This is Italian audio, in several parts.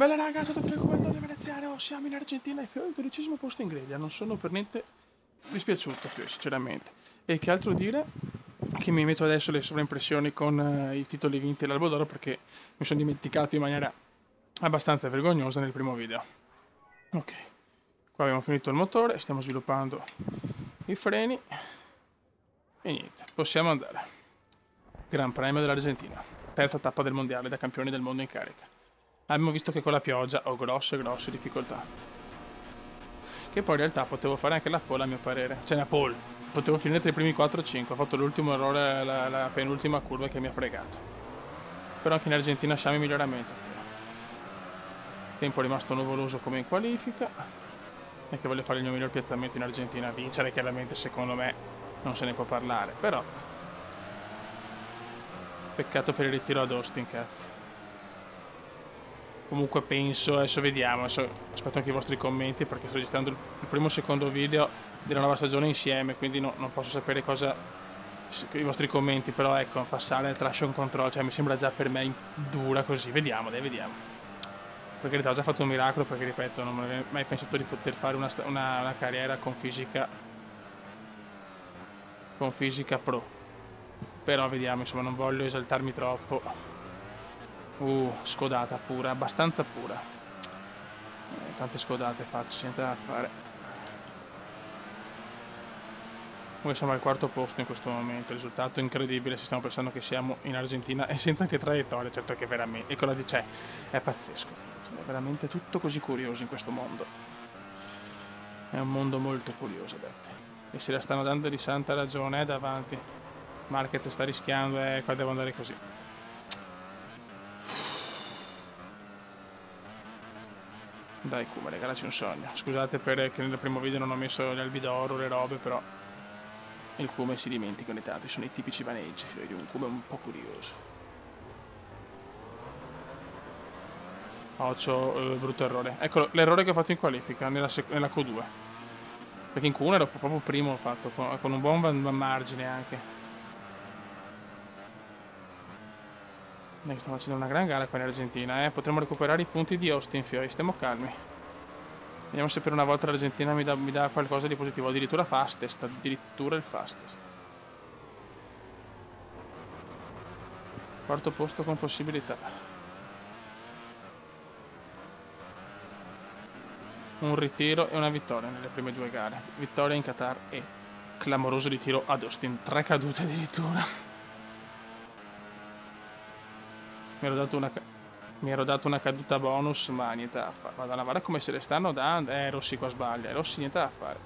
Bella raga, sono il commentatore veneziano, siamo in Argentina e Fio il 12° posto in griglia, non sono per niente dispiaciuto Fio, sinceramente. E che altro dire? Che mi metto adesso le sovraimpressioni con i titoli vinti e l'Albo d'Oro perché mi sono dimenticato in maniera abbastanza vergognosa nel primo video. Ok, qua abbiamo finito il motore, stiamo sviluppando i freni e niente, possiamo andare. Gran Premio dell'Argentina, terza tappa del mondiale da campioni del mondo in carica. Abbiamo visto che con la pioggia ho grosse difficoltà. Che poi in realtà potevo fare anche la pole a mio parere. Cioè la pole. Potevo finire tra i primi 4-5. Ho fatto l'ultimo errore, la penultima curva che mi ha fregato. Però anche in Argentina siamo in miglioramento. Tempo rimasto nuvoloso come in qualifica. E che voglio fare il mio miglior piazzamento in Argentina. Vincere chiaramente secondo me non se ne può parlare. Però peccato per il ritiro ad Austin, cazzo. Comunque penso, adesso vediamo, aspetto anche i vostri commenti perché sto registrando il primo e secondo video della nuova stagione insieme, quindi non posso sapere cosa i vostri commenti, però ecco, passare al traction control, cioè mi sembra già per me dura così, vediamo, dai, vediamo. Per carità, ho già fatto un miracolo perché, ripeto, non avrei mai pensato di poter fare una carriera con fisica pro. Però vediamo, insomma, non voglio esaltarmi troppo. Scodata pura, abbastanza pura. Tante scodate faccio, niente da fare. Noi siamo al quarto posto in questo momento, risultato incredibile, si stiamo pensando che siamo in Argentina e senza anche traiettoria, certo che veramente, e con la dice, è pazzesco, è veramente tutto così curioso in questo mondo. È un mondo molto curioso, Beppe. E se la stanno dando di santa ragione, davanti. Marquez sta rischiando, qua devo andare così. Dai Kuma, regalaci un sogno. Scusate perché nel primo video non ho messo gli albi d'oro, le robe, però il Kuma si dimentica ogni tanto, sono i tipici vaneggi, figlio di un Kuma un po' curioso. Occhio, brutto errore. Ecco l'errore che ho fatto in qualifica, nella Q2. Perché in Q1 ero proprio primo fatto, con un buon margine anche. Noi stiamo facendo una gran gara qua in Argentina, potremmo recuperare i punti di Austin, fioi, stiamo calmi. Vediamo se per una volta l'Argentina mi dà qualcosa di positivo, addirittura fastest, addirittura il fastest. Quarto posto con possibilità. Un ritiro e una vittoria nelle prime due gare. Vittoria in Qatar e clamoroso ritiro ad Austin, 3 cadute addirittura. Mi ero dato una caduta bonus, ma niente da fare. Madonna, guarda come se le stanno dando. Rossi qua sbaglia. Rossi niente da fare.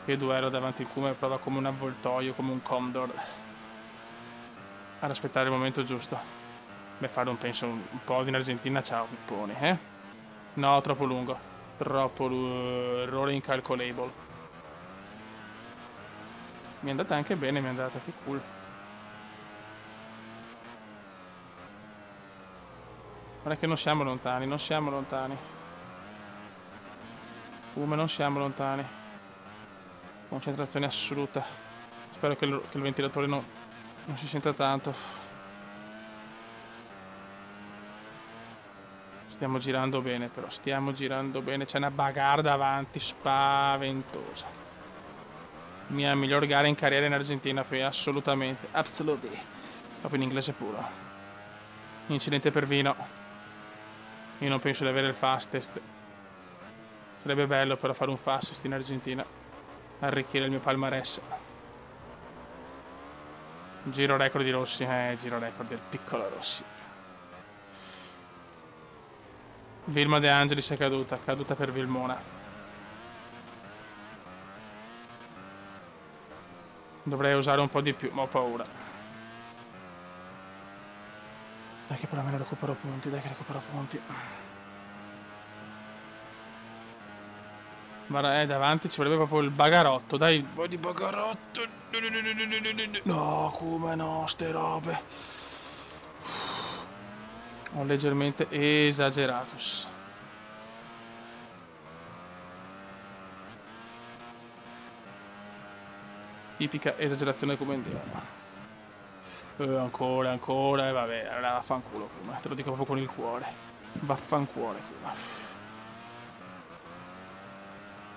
Che duello davanti al Kuma prova come un avvoltoio, come un condor. Ad aspettare il momento giusto. Beh, fare penso un po' in Argentina, ciao pippone, eh? No, troppo lungo. Troppo errore incalcolable. Mi è andata anche bene, mi è andata, che cool. Guarda che non siamo lontani, non siamo lontani. Come non siamo lontani. Concentrazione assoluta. Spero che il ventilatore non si senta tanto. Stiamo girando bene però, stiamo girando bene. C'è una bagarre davanti spaventosa. Mia miglior gara in carriera in Argentina, assolutamente. Absolutely. Proprio in inglese puro. Incidente per vino. Io non penso di avere il fastest. Sarebbe bello però fare un fastest in Argentina. Arricchire il mio palmarès. Giro record di Rossi. Giro record del piccolo Rossi. Vilma De Angelis è caduta per Vilmona. Dovrei usare un po' di più, ma ho paura. Dai che però me ne recupero punti, Guarda, davanti ci vorrebbe proprio il bagarotto, dai, vuoi di bagarotto? No, come no, ste robe. Ho leggermente esagerato. Tipica esagerazione come indiano. Ancora, ancora, e vabbè, allora vaffanculo Kuma, te lo dico proprio con il cuore. Vaffanculo Kuma.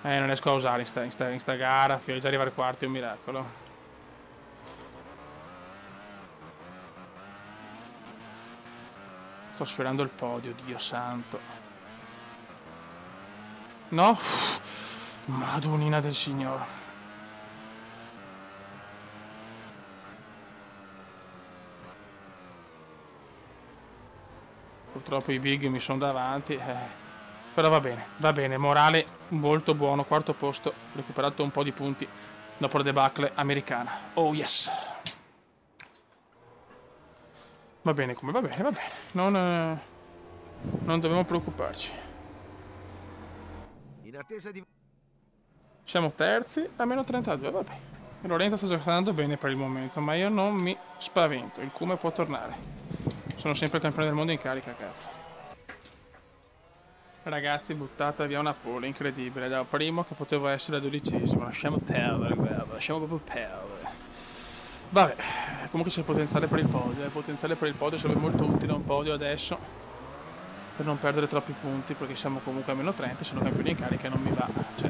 Non riesco a usare in sta gara, già arrivare quarti è un miracolo. Sto sfiorando il podio, Dio santo. No? Madonnina del Signore. Purtroppo i big mi sono davanti, però va bene, morale molto buono, quarto posto, recuperato un po' di punti dopo la debacle americana. Oh yes! Va bene come va bene, non dobbiamo preoccuparci. In attesa di... Siamo terzi a meno 32, vabbè. Lorenzo sta giocando bene per il momento, ma io non mi spavento, il Kuma può tornare. Sono sempre il campione del mondo in carica, cazzo. Ragazzi, buttata via una pole, incredibile. Dal primo che potevo essere al 12°. Lasciamo perdere, guarda, lasciamo proprio perdere. Vabbè, comunque c'è il potenziale per il podio. Il potenziale per il podio sarebbe molto utile un podio adesso. Per non perdere troppi punti, perché siamo comunque a meno 30, sono campioni in carica e non mi va. Cioè,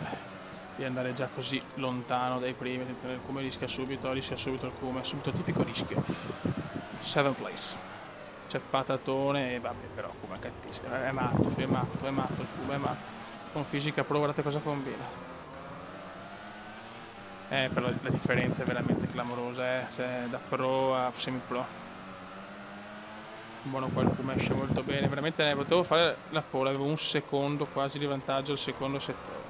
di andare già così lontano dai primi, senza il Kuma rischia subito il Kuma, subito tipico rischio. 7th place. C'è patatone e vabbè, però Kuma è cattivo, è matto il Kuma è matto. Con fisica pro guardate cosa combina. Però la differenza è veramente clamorosa, cioè da pro a semi pro. Buono qua il Kuma esce molto bene, veramente potevo fare la pole, avevo un secondo quasi di vantaggio al secondo settore.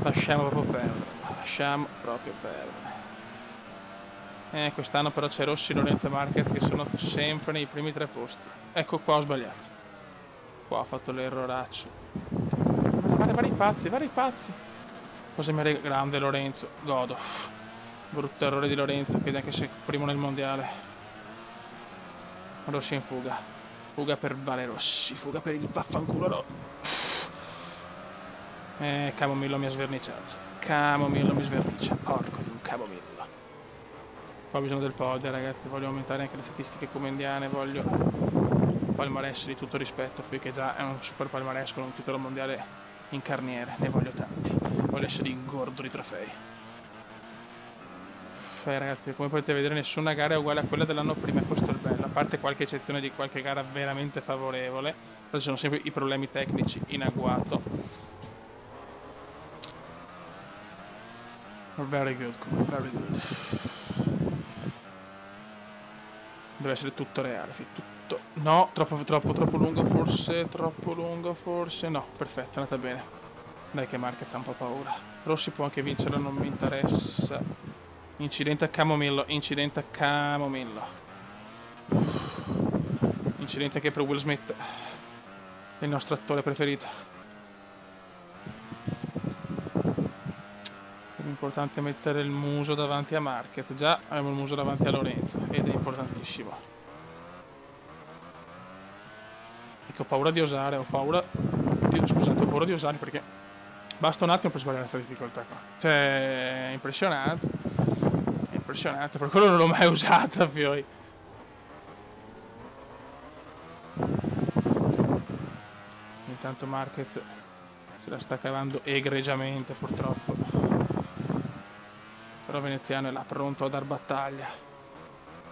Lasciamo proprio perdere. Quest'anno però c'è Rossi, Lorenzo e Marquez che sono sempre nei primi 3 posti. Ecco qua ho sbagliato. Qua ho fatto l'erroraccio. Vari pazzi. Cosa mi arriva? Grande Lorenzo, godo. Brutto errore di Lorenzo che neanche se primo nel mondiale. Rossi in fuga. Fuga per Vale Rossi, fuga per il vaffanculo no. Camomillo mi ha sverniciato. Camomillo mi svernicia. Porco di un Camomillo. Qua ho bisogno del podio, ragazzi, voglio aumentare anche le statistiche comendiane, voglio palmarès di tutto rispetto, che già è un super palmarès con un titolo mondiale in carniere, ne voglio tanti, voglio essere ingordo di trofei. Ragazzi, come potete vedere nessuna gara è uguale a quella dell'anno prima, questo è il bello, a parte qualche eccezione di qualche gara veramente favorevole, però ci sono sempre i problemi tecnici in agguato. Very good, very good. Deve essere tutto reale, tutto. No, troppo lungo forse. No, perfetto, è andata bene. Dai che Marquez ha un po' paura. Rossi può anche vincere, non mi interessa. Incidente a Camomillo. Incidente anche per Will Smith, il nostro attore preferito. È importante mettere il muso davanti a Marquez. Già abbiamo il muso davanti a Lorenzo ed è importantissimo. Ecco, ho paura di osare, ho paura di osare perché basta un attimo per sbagliare questa difficoltà qua. Cioè, è impressionante, per quello non l'ho mai usata, poi. Intanto Marquez se la sta cavando egregiamente, purtroppo. Però Veneziano è là pronto a dar battaglia.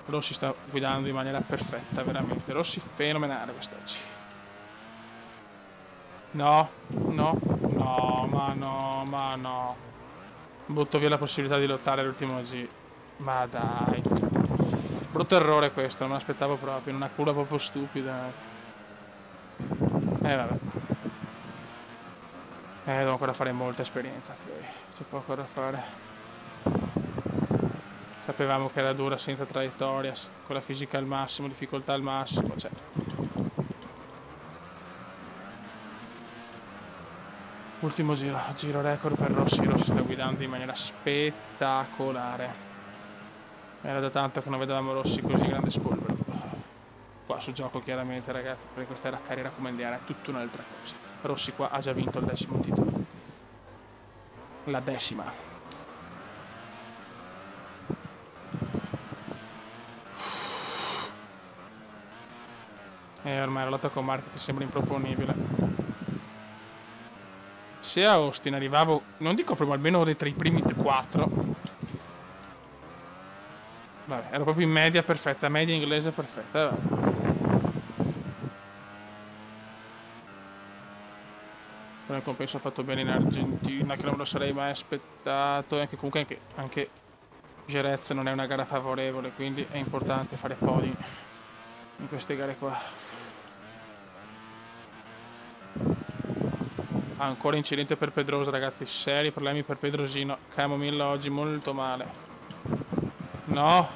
Rossi sta guidando in maniera perfetta, veramente. Rossi fenomenale quest'oggi. No. Butto via la possibilità di lottare all'ultimo G. Ma dai. Brutto errore questo, non me l'aspettavo proprio, in una curva proprio stupida. Vabbè. Devo ancora fare molta esperienza, c'è poco da fare. Sapevamo che era dura senza traiettoria, con la fisica al massimo, difficoltà al massimo, cioè. Ultimo giro record per Rossi sta guidando in maniera spettacolare. Era da tanto che non vedevamo Rossi così grande spolvero. Qua sul gioco chiaramente, ragazzi, perché questa è la carriera comendiana, è tutta un'altra cosa. Rossi qua ha già vinto il 10° titolo. La 10ª. Ormai la lotta con Marti ti sembra improponibile. Se a Austin arrivavo, non dico proprio almeno tra i primi 4. Vabbè, ero proprio in media perfetta, media inglese perfetta. Vabbè. Però in compenso ho fatto bene in Argentina, che non me lo sarei mai aspettato. E anche comunque anche Jerez non è una gara favorevole, quindi è importante fare podi in queste gare qua. Ancora incidente per Pedrosa, ragazzi, seri problemi per Pedrosino. Camomilla oggi molto male. No!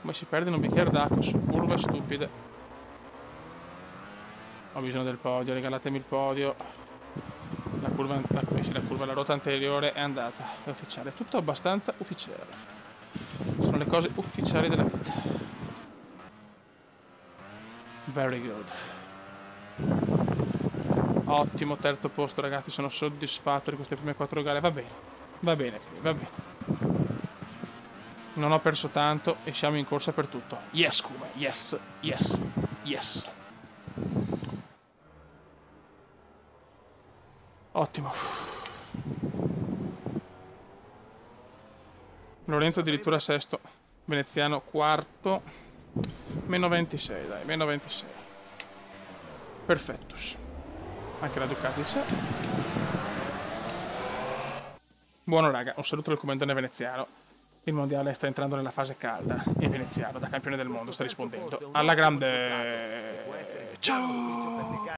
Come si perde in un bicchiere d'acqua su curve stupide. Ho bisogno del podio, regalatemi il podio. La curva, la ruota anteriore è andata, è ufficiale, tutto abbastanza ufficiale. Sono le cose ufficiali della vita. Very good. Ottimo terzo posto, ragazzi, sono soddisfatto di queste prime 4 gare, va bene, va bene, va bene. Non ho perso tanto e siamo in corsa per tutto. Yes, Kuma, yes, yes, yes. Ottimo. Lorenzo addirittura sesto, Veneziano quarto, meno 26, dai, meno 26. Perfettus. Anche la Ducati c'è. Buono raga, un saluto del comandante veneziano. Il mondiale sta entrando nella fase calda e veneziano da campione del mondo sta rispondendo alla grande. Ciao!